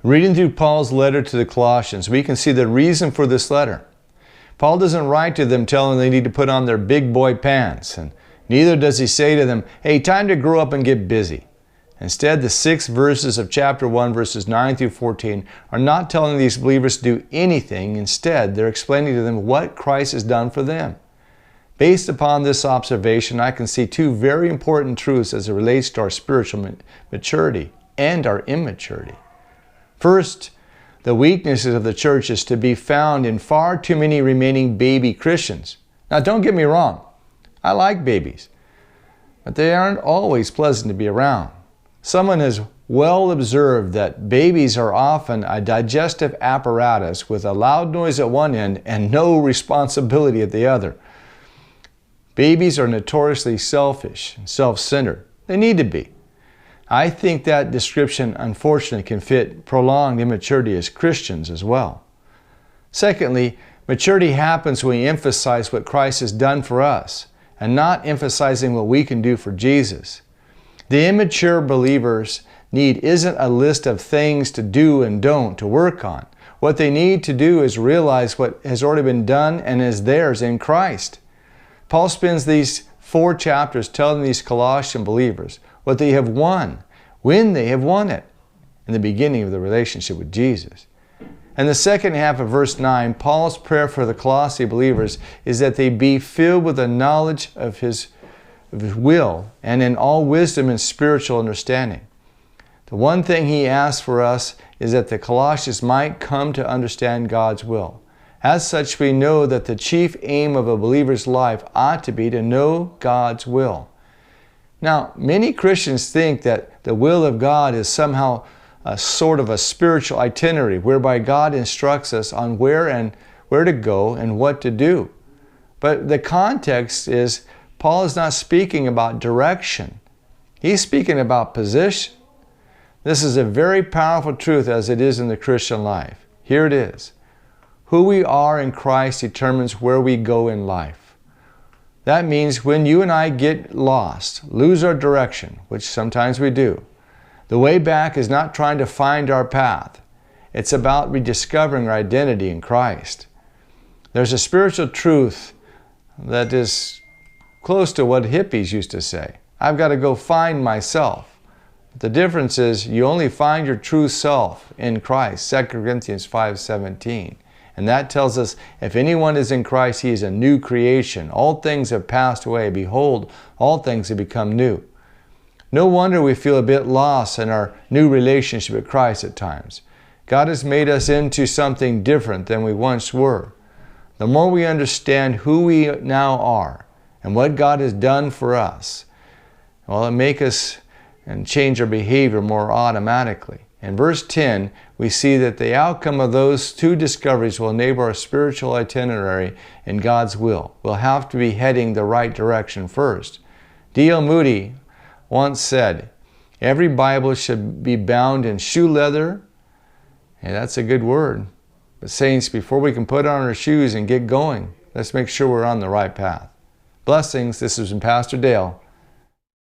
Reading through Paul's letter to the Colossians, we can see the reason for this letter. Paul doesn't write to them telling them they need to put on their big boy pants, and neither does he say to them, hey, time to grow up and get busy. Instead, the 6 verses of chapter 1, verses 9 through 14, are not telling these believers to do anything. Instead, they're explaining to them what Christ has done for them. Based upon this observation, I can see 2 very important truths as it relates to our spiritual maturity and our immaturity. First, the weaknesses of the church is to be found in far too many remaining baby Christians. Now, don't get me wrong. I like babies, but they aren't always pleasant to be around. Someone has well observed that babies are often a digestive apparatus with a loud noise at one end and no responsibility at the other. Babies are notoriously selfish and self-centered. They need to be. I think that description, unfortunately, can fit prolonged immaturity as Christians as well. Secondly, maturity happens when we emphasize what Christ has done for us and not emphasizing what we can do for Jesus. The immature believer's need isn't a list of things to do and don't to work on. What they need to do is realize what has already been done and is theirs in Christ. Paul spends these 4 chapters telling these Colossian believers what they have won, when they have won it, in the beginning of the relationship with Jesus. And the second half of verse 9, Paul's prayer for the Colossian believers is that they be filled with the knowledge of His will and in all wisdom and spiritual understanding. The one thing he asks for us is that the Colossians might come to understand God's will. As such, we know that the chief aim of a believer's life ought to be to know God's will. Now, many Christians think that the will of God is somehow a sort of a spiritual itinerary whereby God instructs us on where to go and what to do. But the context is Paul is not speaking about direction. He's speaking about position. This is a very powerful truth as it is in the Christian life. Here it is. Who we are in Christ determines where we go in life. That means when you and I get lost, lose our direction, which sometimes we do, the way back is not trying to find our path. It's about rediscovering our identity in Christ. There's a spiritual truth that is close to what hippies used to say. I've got to go find myself. But the difference is you only find your true self in Christ, 2 Corinthians 5:17. And that tells us, if anyone is in Christ, he is a new creation. All things have passed away. Behold, all things have become new. No wonder we feel a bit lost in our new relationship with Christ at times. God has made us into something different than we once were. The more we understand who we now are and what God has done for us, well, it makes us and change our behavior more automatically. In verse 10, we see that the outcome of those 2 discoveries will enable our spiritual itinerary in God's will. We'll have to be heading the right direction first. D.L. Moody once said, every Bible should be bound in shoe leather. And that's a good word. But saints, before we can put on our shoes and get going, let's make sure we're on the right path. Blessings. This has been Pastor Dale.